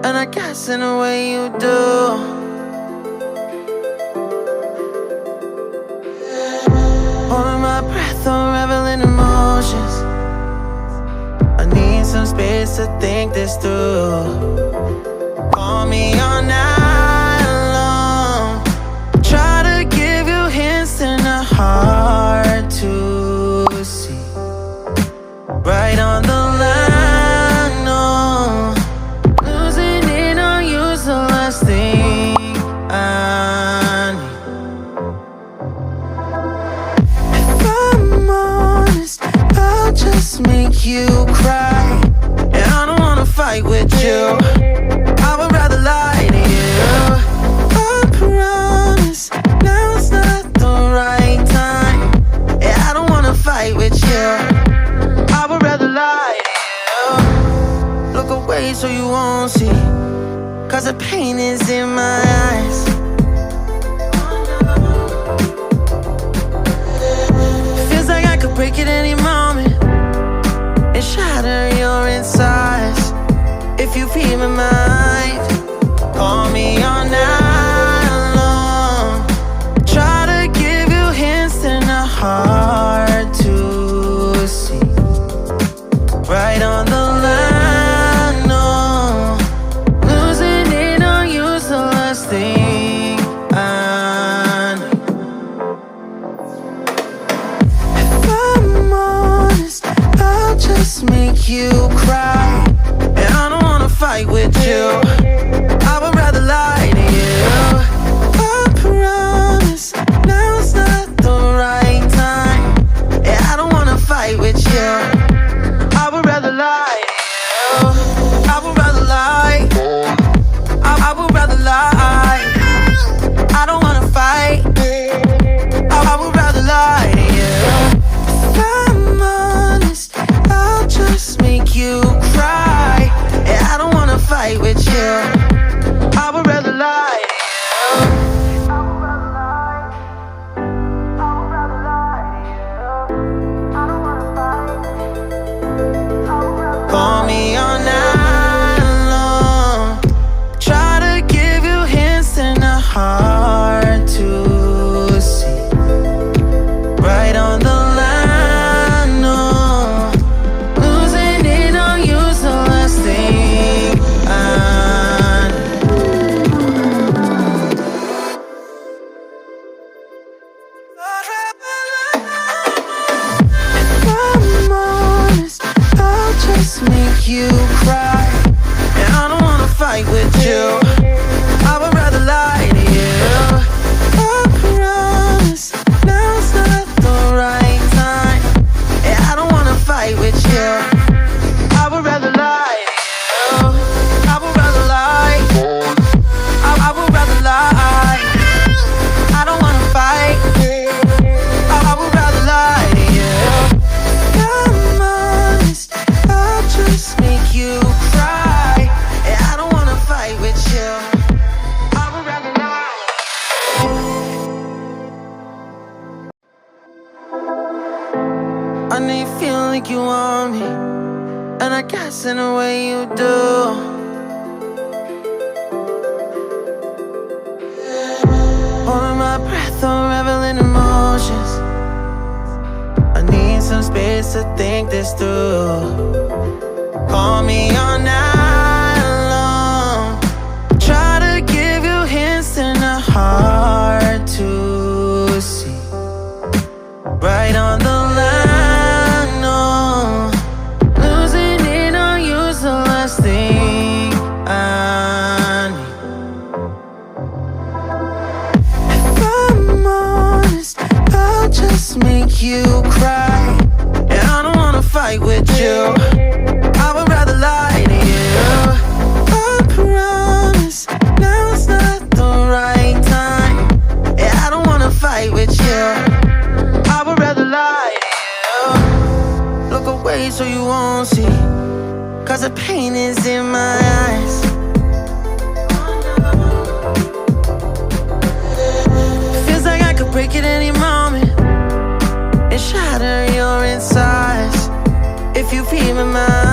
and I guess in a way you do. Holding my breath, unraveling emotions. I need some space to think this through. Call me all night long. Try to give you hints and a hard to see. Right on the line, no. Losing it on you's the last thing I need. If I'm honest, I'll just make you cry. And I don't wanna fight with you. I would rather lie to you. I promise, now's not the right time. Yeah, I don't wanna fight with you. I would rather lie to you. Look away so you won't see, cause the pain is in my eyes. Feels like I could break at any moment and shatter your insides. If you feel my mind, call me all night long. Try to give you hints and a hard to see. Right on the line, no. Losing it on you's the last thing I need. If I'm honest, I'll just make you cry. And I don't wanna fight with you. I would rather lie to you. I promise, now's not the right time. Yeah, I don't wanna fight with you. I would rather lie to you. I would rather lie. I would rather lie. I don't wanna fight. I would rather lie to you. If I'm honest, I'll just make you cry. Yeah, I don't wanna fight with you. I would rather lie to you. Call me all night long. Try to give you hints and a hard to see. Right on the line, no. Losing it on you's the last thing I need. If I'm honest, I'll just make you cry. And I don't wanna fight with you. I would rather lie to you. I promise, now's not the right time. Yeah, I don't wanna fight with you. I would rather lie to you. I would rather lie. I would rather lie. I don't wanna fight. I would rather lie to you. I'm honest, I'll just make you cry. Yeah, I don't wanna fight with you. I would rather lie. I know you feel like you want me, and I guess in a way you do. Holding my breath, unraveling emotions. I need some space to think this through. Call me all night long. Try to give you hints and a hard to see. Right on the line, no. Losing it on you's the last thing I need. If I'm honest, I'll just make you cry. And I don't wanna fight with you. I would rather lie to you. I promise, now's not the right time. Yeah, I don't wanna fight with you. I would rather lie to you. Look away so you won't see, cause the pain is in my eyes. Feels like I could break at any moment and shatter your insides. If you feel my mind,